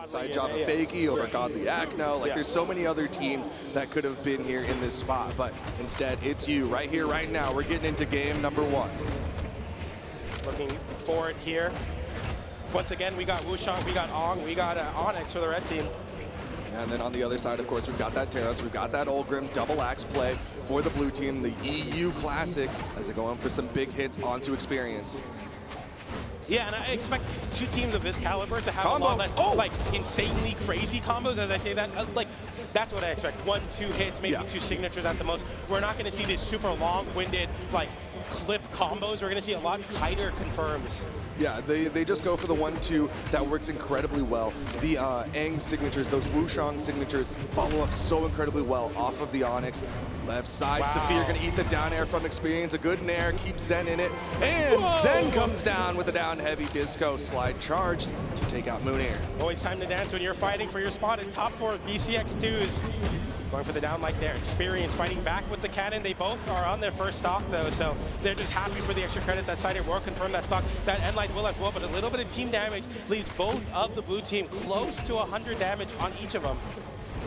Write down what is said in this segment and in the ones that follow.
Side job of Fakey over Godly Acno. Like, there's so many other teams that could have been here in this spot, but instead, it's you right here, right now. We're getting into game number 1. Looking forward here. Once again, we got Wushang, we got Ong, we got Onyx for the red team. And then on the other side, of course, we've got that Terrace, we've got that Ulgrim double axe play for the blue team, the EU Classic, as they go in for some big hits onto Experience. Yeah, and I expect two teams of this caliber to have Combo. a lot less, like, insanely crazy combos, as I say that. Like, that's what I expect. 1, 2 hits, maybe 2 signatures at the most. We're not going to see these super long-winded, like, clip combos. We're going to see a lot tighter confirms. Yeah, they just go for the 1-2. That works incredibly well. The Aang signatures, those Wushang signatures, follow up so incredibly well off of the Onyx. Left side, Saphir gonna eat the down air from Experience. A good nair, keeps Zen in it. And Zen comes down with a down heavy disco slide charge to take out Mounir. Always time to dance when you're fighting for your spot in top 4 BCX2s. Going for the down like there. Experience fighting back with the cannon. They both are on their first stock though, so they're just happy for the extra credit. That side will confirm that stock. That end light will as well, but a little bit of team damage leaves both of the blue team close to 100 damage on each of them.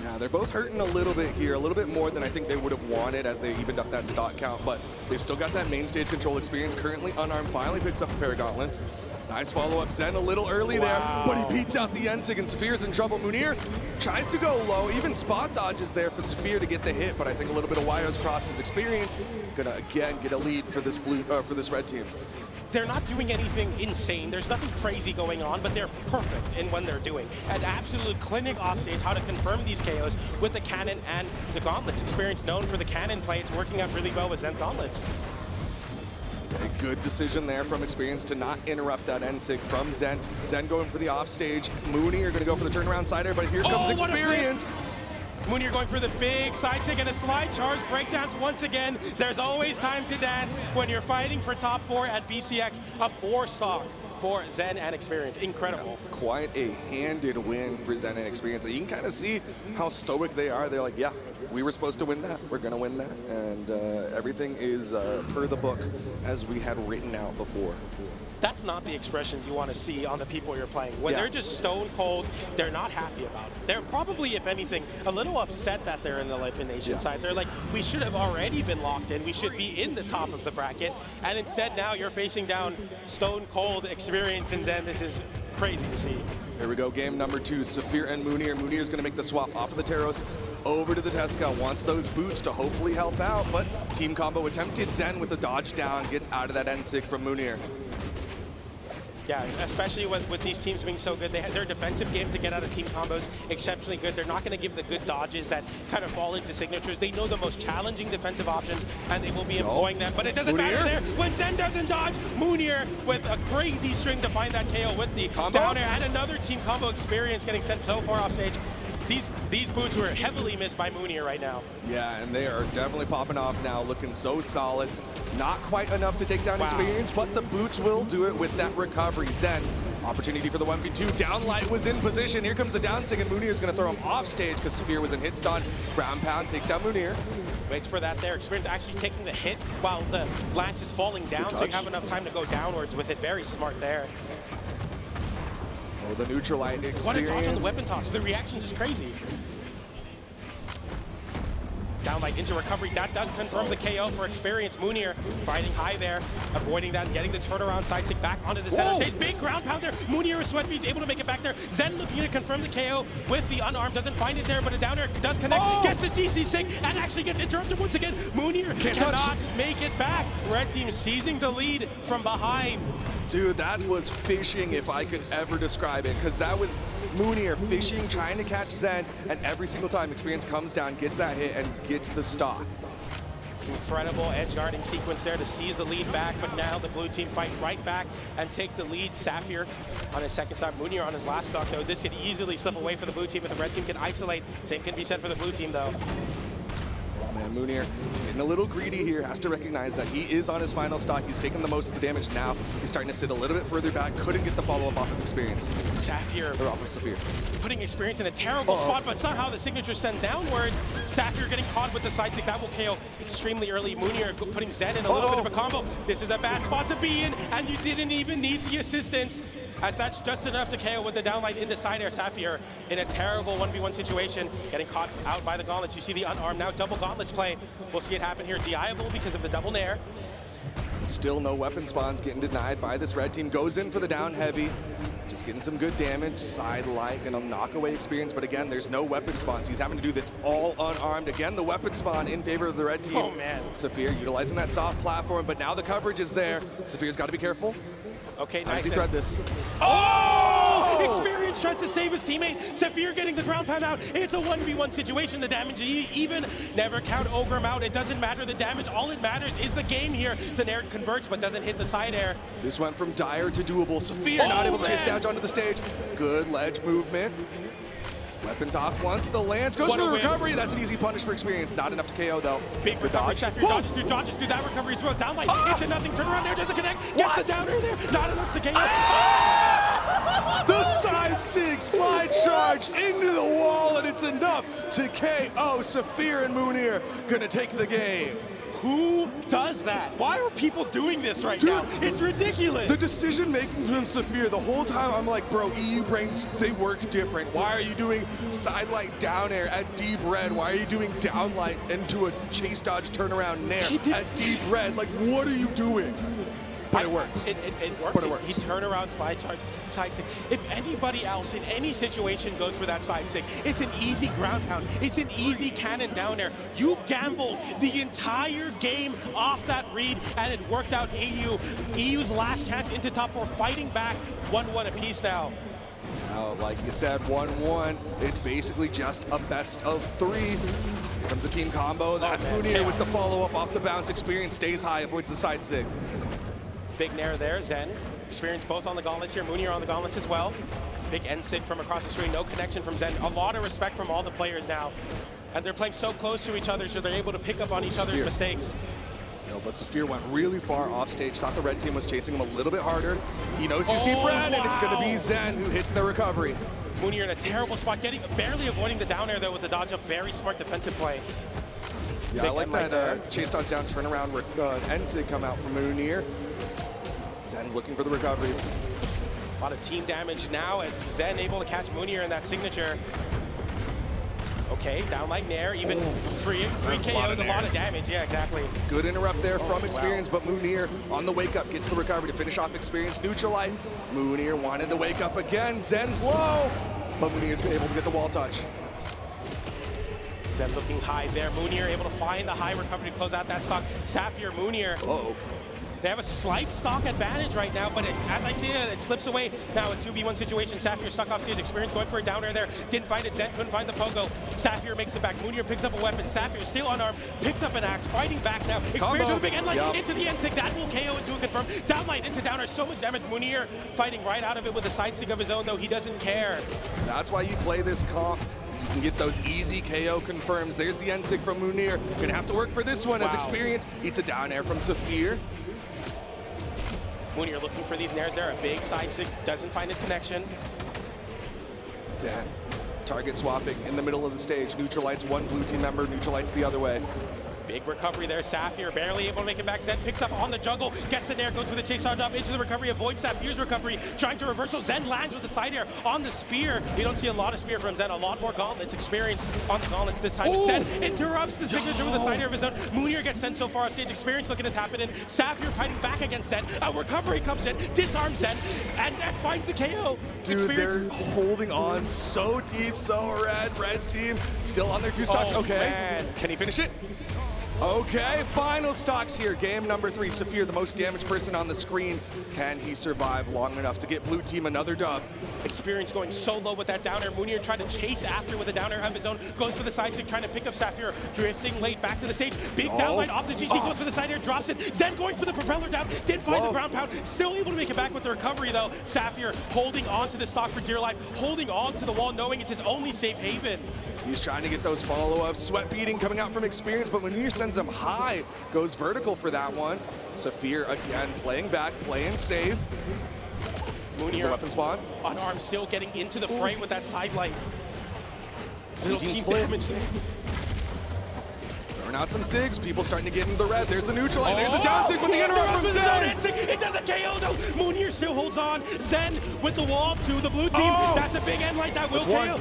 Yeah, they're both hurting a little bit here, a little bit more than I think they would have wanted as they evened up that stock count, but they've still got that main stage control Experience. Currently unarmed, finally picks up a pair of gauntlets. Nice follow-up, Zen a little early there, but he beats out the Ensig and Saphir's in trouble. Mounir tries to go low, even spot dodges there for Saphir to get the hit, but I think a little bit of wires crossed his Experience. Gonna again get a lead for this for this red team. They're not doing anything insane. There's nothing crazy going on, but they're perfect in when they're doing. An absolute clinic offstage, how to confirm these KOs with the cannon and the gauntlets. Experience known for the cannon play. It's working out really well with Zen's gauntlets. A good decision there from Experience to not interrupt that Ensig from Zen. Zen going for the offstage. Mounir gonna go for the turnaround sider, but here comes Experience. Mounir going for the big side kick and a slide charge breakdowns once again. There's always time to dance when you're fighting for top 4 at BCX. A 4 stock for Zen and Experience. Incredible. Yeah, quite a handed win for Zen and Experience. You can kind of see how stoic they are. They're like, yeah, we were supposed to win that. We're going to win that. And everything is per the book as we had written out before. That's not the expressions you want to see on the people you're playing. When they're just stone cold, they're not happy about it. They're probably, if anything, a little upset that they're in the Elimination side. They're like, we should have already been locked in. We should be in the top of the bracket. And instead now you're facing down stone cold Experience, and then this is crazy to see. Here we go, game number 2, Saphir and Mounir. Mounir is going to make the swap off of the Terros over to the Tesca. Wants those boots to hopefully help out, but team combo attempted. Zen with the dodge down, gets out of that Ensig from Mounir. Yeah, especially with these teams being so good. They have their defensive game to get out of team combos exceptionally good. They're not going to give the good dodges that kind of fall into signatures. They know the most challenging defensive options, and they will be employing them. But it doesn't matter there. When Zen doesn't dodge, Mounir with a crazy string to find that KO with the down air, and another team combo Experience getting sent so far off stage. These boots were heavily missed by Mounir right now. Yeah, and they are definitely popping off now, looking so solid. Not quite enough to take down Experience, but the boots will do it with that recovery. Zen, opportunity for the 1v2. Downlight was in position. Here comes the downsig, and Mounir is going to throw him off stage because Saphir was in hit stun. Ground pound takes down Mounir. Waits for that there. Experience actually taking the hit while the lance is falling down, so you have enough time to go downwards with it. Very smart there. Oh, the neutral light Experience. What a dodge on the weapon toss. The reaction is crazy. Downlight into recovery. That does confirm the KO for Experience. Mounir fighting high there, avoiding that, getting the turnaround side stick back onto the center stage. Big ground pound there. Mounir with sweat beats, able to make it back there. Zen looking to confirm the KO with the unarmed. Doesn't find it there, but a down air does connect. Gets the DC sync and actually gets interrupted once again. Mounir cannot make it back. Red team seizing the lead from behind. Dude, that was fishing if I could ever describe it, because that was Mounir fishing, trying to catch Zen, and every single time Experience comes down, gets that hit, and gets the stock. Incredible edge guarding sequence there to seize the lead back, but now the blue team fight right back and take the lead. Saphir on his second stock, Mounir on his last stock, though. This could easily slip away for the blue team, but the red team can isolate. Same can be said for the blue team, though. Oh man, Mounir getting a little greedy here, has to recognize that he is on his final stock. He's taking the most of the damage now. He's starting to sit a little bit further back, couldn't get the follow-up off of Experience. Saphir. Or off of Saphir. Putting Experience in a terrible spot, but somehow the signature sent downwards. Saphir getting caught with the side stick. That will KO extremely early. Mounir putting Zen in a little bit of a combo. This is a bad spot to be in, and you didn't even need the assistance. as that's just enough to KO with the downlight into side air. Saphir in a terrible 1v1 situation, getting caught out by the gauntlets. You see the unarmed now double gauntlets play. We'll see it happen here. Diable because of the double nair. Still no weapon spawns getting denied by this red team. Goes in for the down heavy. Just getting some good damage, side light, and a knockaway experience. But again, there's no weapon spawns. He's having to do this all unarmed. Again, the weapon spawn in favor of the red team. Oh, man. Saphir utilizing that soft platform, but now the coverage is there. Saphir's got to be careful. Okay, How nice. does he thread this? Experience tries to save his teammate. Saphir getting the ground pound out. It's a 1v1 situation. The damage even. Never count Ogre out. It doesn't matter the damage. All it matters is the game here. The nair converts, but doesn't hit the side air. This went from dire to doable. Saphir not able to chase down onto the stage. Good ledge movement. Weapon toss once the lands. Goes for a recovery. That's an easy punish for experience. Not enough to KO though. Big recovery. Saphir dodges through that recovery as well. Downlight. It's a nothing. Turnaround there. Doesn't connect. Gets the downer there. Not enough to KO. The side sig slide charge into the wall, and it's enough to KO. Saphir and Mounir gonna take the game. Who does that? Why are people doing this right now? It's ridiculous. The decision making from Saphir, the whole time I'm like, bro, EU brains, they work different. Why are you doing side light down air at deep red? Why are you doing down light into a chase dodge turnaround nair at deep red? Like, what are you doing? But it worked. It worked. But it worked. He turned around, slide charge, side sig. If anybody else in any situation goes for that side sig, it's an easy ground pound. It's an easy cannon down there. You gambled the entire game off that read, and it worked out. EU's last chance into top 4, fighting back 1-1 apiece now. Now, like you said, 1-1. It's basically just a best of 3. Here comes the team combo. That's Mounir with the follow-up off the bounce. Experience stays high, avoids the side sig. Big nair there, Zen. Experience both on the gauntlets here. Mounir on the gauntlets as well. Big end sig from across the screen. No connection from Zen. A lot of respect from all the players now. And they're playing so close to each other, so they're able to pick up on each other's mistakes. No, but Saphir went really far off stage. Thought the red team was chasing him a little bit harder. He knows he's deep red, and it's going to be Zen who hits the recovery. Mounir in a terrible spot, barely avoiding the down air though with the dodge up. Very smart defensive play. Yeah, I like that chase dodge down turnaround end sig come out from Mounir. Zen's looking for the recoveries. A lot of team damage now as Zen able to catch Mounir in that signature. Okay, down like nair, even three KO'd, a lot of damage. Yeah, exactly. Good interrupt there from Experience, but Mounir on the wake up gets the recovery to finish off Experience. Neutralite. Mounir wanted the wake up again. Zen's low, but Mounir's able to get the wall touch. Zen looking high there. Mounir able to find the high recovery to close out that stock. Saphir, Mounir. Uh-oh. They have a slight stock advantage right now, but as I see it, it slips away. Now a 2v1 situation. Saphir stuck off stage. Experience going for a down air there. Didn't find it. Zen couldn't find the pogo. Saphir makes it back. Mounir picks up a weapon. Saphir still unarmed. Picks up an axe. Fighting back now. Experience with a big end light into the end sig. That will KO into a confirm. Down light into down air. So much damage. Mounir fighting right out of it with a side sig of his own, though he doesn't care. That's why you play this comp. You can get those easy KO confirms. There's the end sig from Mounir. Gonna have to work for this one as Experience eats a down air from Saphir. Mounir looking for these nairs there. A big side sig, doesn't find his connection. Zen, target swapping in the middle of the stage. Neutralites one blue team member, neutralites the other way. Big recovery there. Saphir barely able to make it back. Zen picks up on the jungle, gets in there, goes for the chase dodge up into the recovery, avoids Saphir's recovery, trying to reversal. Zen lands with the side air on the spear. You don't see a lot of spear from Zen, a lot more gauntlets. Experience on the gauntlets this time. Zen interrupts the signature with a side air of his own. Mounir gets sent so far off stage. Experience looking to tap it in. Saphir fighting back against Zen. A recovery comes in, disarms Zen, and finds the KO. Dude, they're holding on so deep, so red team still on their 2 stocks. Okay, man. Can he finish it? Okay, final stocks here. Game number 3, Saphir, the most damaged person on the screen. Can he survive long enough to get blue team another dub? Experience going so low with that down air. Mounir tried to chase after with a down air of his own. Goes for the side stick, trying to pick up Saphir. Drifting late back to the stage. Big downlight off the GC, goes for the side air, drops it. Zen going for the propeller down. Didn't find the ground pound. Still able to make it back with the recovery though. Saphir holding on to the stock for dear life. Holding on to the wall, knowing it's his only safe haven. He's trying to get those follow-ups. Sweat beating coming out from Experience, but when Mounir sends him high, goes vertical for that one. Saphir again playing back, playing safe. Mounir weapon spawn. Unarmed, still getting into the fray with that side light. Little team split. damage there. Throwing out some SIGs, people starting to get into the red. There's the neutral, and there's a down SIG with the interrupt from Zen. It does a KO though. Mounir still holds on. Zen with the wall to the blue team. That's a big end light that will KO.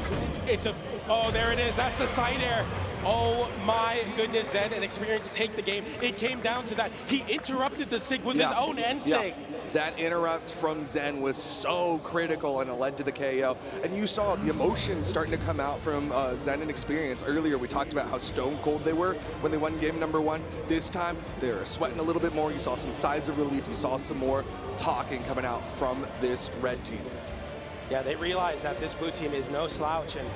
There it is. That's the side air. Oh my goodness, Zen and Experience take the game. It came down to that. He interrupted the SIG with his own end SIG. That interrupt from Zen was so critical, and it led to the KO. And you saw the emotion starting to come out from Zen and Experience. Earlier, we talked about how stone cold they were when they won game number 1. This time, they're sweating a little bit more. You saw some sighs of relief. You saw some more talking coming out from this red team. Yeah, they realized that this blue team is no slouch, and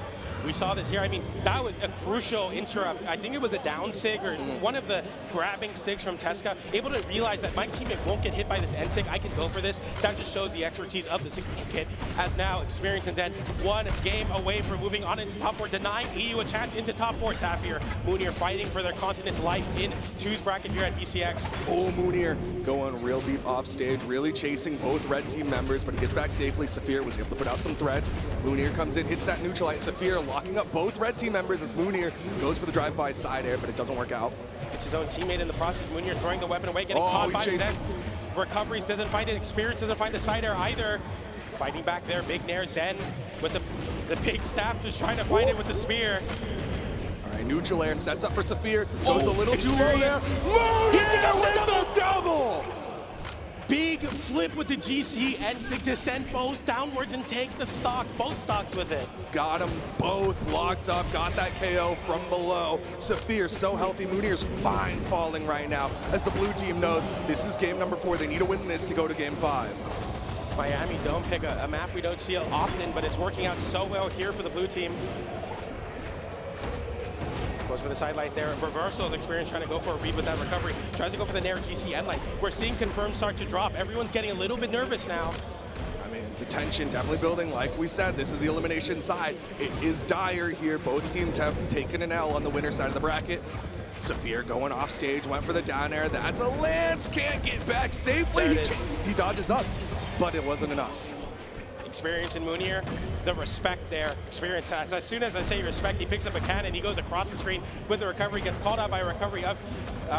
we saw this here. I mean, that was a crucial interrupt. I think it was a down SIG or one of the grabbing SIGs from Tesca, able to realize that my teammate won't get hit by this end SIG. I can go for this. That just shows the expertise of the signature kit. As now, Experience and Zen 1 game away from moving on into top 4, denying EU a chance into top 4. Saphir, Mounir fighting for their continent's life in 2's bracket here at BCX. Oh, Mounir going real deep off stage, really chasing both red team members, but he gets back safely. Saphir was able to put out some threats. Mounir comes in, hits that neutralite. Saphir locking up both red team members as Mounir goes for the drive-by side air, but it doesn't work out. It's his own teammate in the process. Mounir throwing the weapon away, getting caught by Zen. Recoveries, doesn't find it. Experience doesn't find the side air either. Fighting back there, big nair. Zen with the big staff, just trying to find it with the spear. All right, neutral air sets up for Saphir. Goes a little too low there. Mounir with the double! Big flip with the GC and SIG to send both downwards and take the stock, both stocks with it. Got them both locked up, got that KO from below. Saphir so healthy, Mounir's fine falling right now as the blue team knows this is game number 4. They need to win this to go to game 5. Miami Dome pick a map we don't see often, but it's working out so well here for the blue team. Goes for the side light there. Reversal of Experience trying to go for a read with that recovery. Tries to go for the Nair GC end light. We're seeing confirmed start to drop. Everyone's getting a little bit nervous now. I mean, the tension definitely building. Like we said, this is the elimination side. It is dire here. Both teams have taken an L on the winner side of the bracket. Saphir going off stage, went for the down air. That's a lance, can't get back safely. He dodges up, but it wasn't enough. Experience and Mounir, the respect there. Experience, as soon as I say respect, he picks up a cannon, he goes across the screen with the recovery, gets called out by a recovery of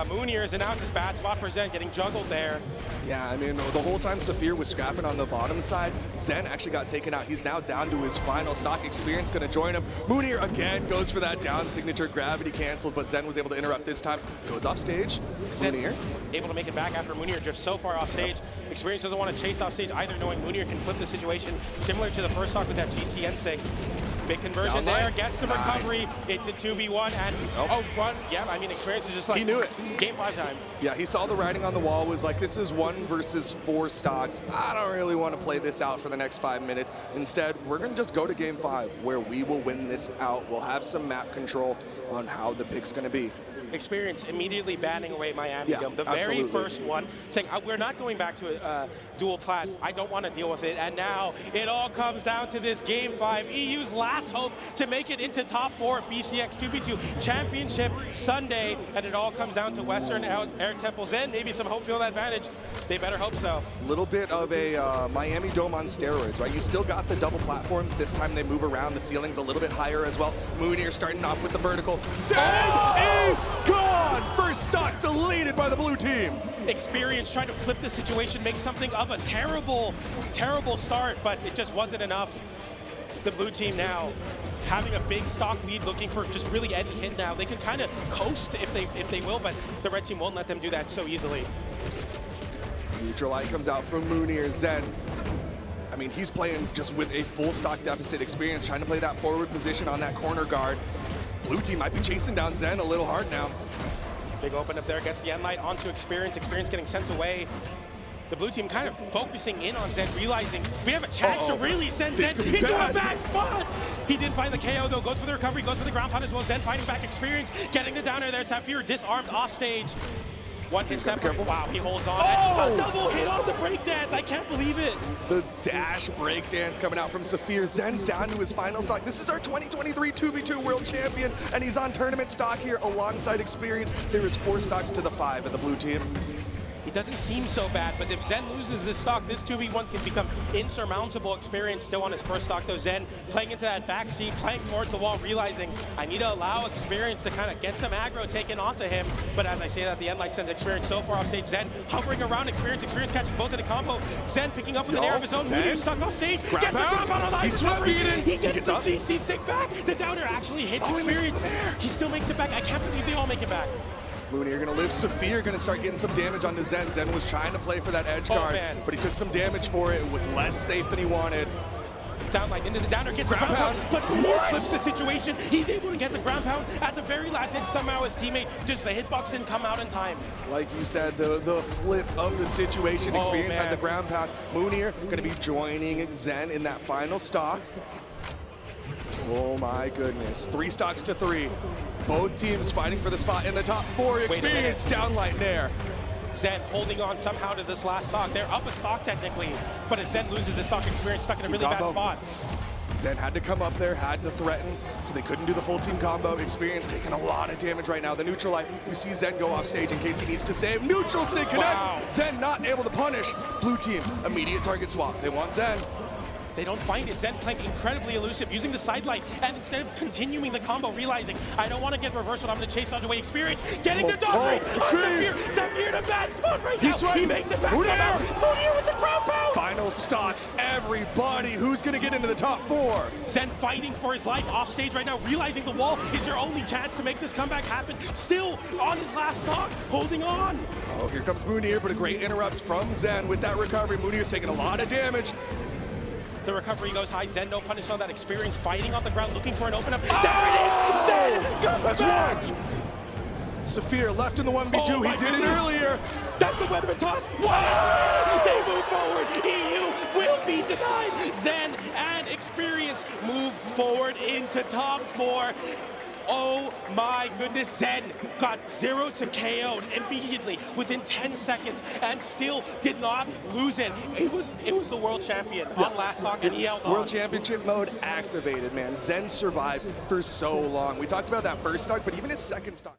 Mounir, and now just bad spot for Zen, getting juggled there. Yeah, I mean, the whole time Saphir was scrapping on the bottom side, Zen actually got taken out. He's now down to his final stock. Experience gonna join him. Mounir again goes for that down signature, gravity canceled, but Zen was able to interrupt this time. Goes off stage, Mounir able to make it back after Mounir drifts so far off stage. Experience doesn't want to chase off stage either, knowing Mounir can flip the situation similar to the first stock with that GC NSIG. Big conversion there, gets the recovery. It's a 2v1 and run. Yeah, I mean, Experience is just like, he knew it. Game 5 time. Yeah, he saw the writing on the wall, was like, this is 1 versus 4 stocks. I don't really want to play this out for the next 5 minutes. Instead, we're going to just go to game 5 where we will win this out. We'll have some map control on how the pick's going to be. Experience immediately banning away Miami Dome. The very first one, saying, we're not going back to a dual plat. I don't want to deal with it. And now it all comes down to this game 5. EU's last hope to make it into top 4 BCX 2v2 Championship Sunday. And it all comes down to Western Air Temples and maybe some home field advantage. They better hope so. Little bit of a Miami Dome on steroids, right? You still got the double platforms. This time they move around. The ceiling's a little bit higher as well. Mounir starting off with the vertical. Zen is gone! First stock deleted by the blue team. Experience trying to flip the situation, make something of a terrible, terrible start, but it just wasn't enough. The blue team now having a big stock lead, looking for just really any hit now. They can kind of coast if they will, but the red team won't let them do that so easily. Neutral light comes out from Mounir. Zen, I mean, he's playing just with a full stock deficit. Experience trying to play that forward position on that corner guard. Blue team might be chasing down Zen a little hard now. Big open up there, gets the end light onto Experience. Experience getting sent away. The blue team kind of focusing in on Zen, realizing we have a chance to really send Zen into a bad spot. He did find the KO though, goes for the recovery, goes for the ground pound as well. Zen fighting back. Experience getting the down air there. Saphir disarmed off stage. One hit separate. Wow, he holds on. A double hit on the breakdance. I can't believe it. The dash breakdance coming out from Saphir. Zen's down to his final stock. This is our 2023 2v2 world champion, and he's on tournament stock here alongside Experience. There is 4 stocks to the 5 of the blue team. It doesn't seem so bad, but if Zen loses this stock, this 2v1 can become insurmountable. Experience still on his first stock, though. Zen playing into that backseat, playing towards the wall, realizing I need to allow Experience to kind of get some aggro taken onto him. But as I say that, the end light sends Experience so far off stage. Zen hovering around Experience catching both in a combo. Zen picking up with an air of his own. Mounir stuck off stage, gets the grab out alive. He's sweat beating. He gets the GC stick back. The downer actually hits Experience. He still makes it back. I can't believe they all make it back. Mounir gonna live. Saphir gonna start getting some damage onto Zen. Zen was trying to play for that edge guard, but he took some damage for it. It was less safe than he wanted. Downline into the downer, gets the ground pound, but Mounir flips the situation. He's able to get the ground pound at the very last hit. Somehow his teammate, just the hitbox didn't come out in time. Like you said, the flip of the situation. Experience had the ground pound. Mounir gonna be joining Zen in that final stock. Oh my goodness, 3 stocks to 3. Both teams fighting for the spot in the top 4. Experience downlight Nair. Zen holding on somehow to this last stock. They're up a stock technically, but as Zen loses the stock, Experience stuck in a really bad spot. Zen had to come up there, had to threaten, so they couldn't do the full team combo. Experience taking a lot of damage right now. The neutral light, you see Zen go off stage in case he needs to save. Neutral sig connects. Wow. Zen not able to punish. Blue team, immediate target swap. They want Zen. They don't find it. Zen playing incredibly elusive, using the side light, and instead of continuing the combo, realizing, I don't want to get reversal, I'm going to chase dodge away. Experience, getting the dodge rate. Saphir in a bad spot right now. He makes it back somehow. Mounir with the ground pound. Final stocks, everybody. Who's going to get into the top 4? Zen fighting for his life off stage right now, realizing the wall is their only chance to make this comeback happen. Still on his last stock, holding on. Oh, here comes Mounir, but a great interrupt from Zen with that recovery. Mounir's taking a lot of damage. The recovery goes high. Zen no punish on that. Experience fighting on the ground, looking for an open up. Oh! There it is! Zen comes back! Saphir left in the 1v2. He did it earlier. That's the weapon toss. Wow! They move forward. EU will be denied. Zen and Experience move forward into top 4. Oh my goodness, Zen got 0 to KO'd immediately within 10 seconds and still did not lose it. It was the world champion on last stock and he held on. World championship mode activated, man. Zen survived for so long. We talked about that first stock, but even his second stock.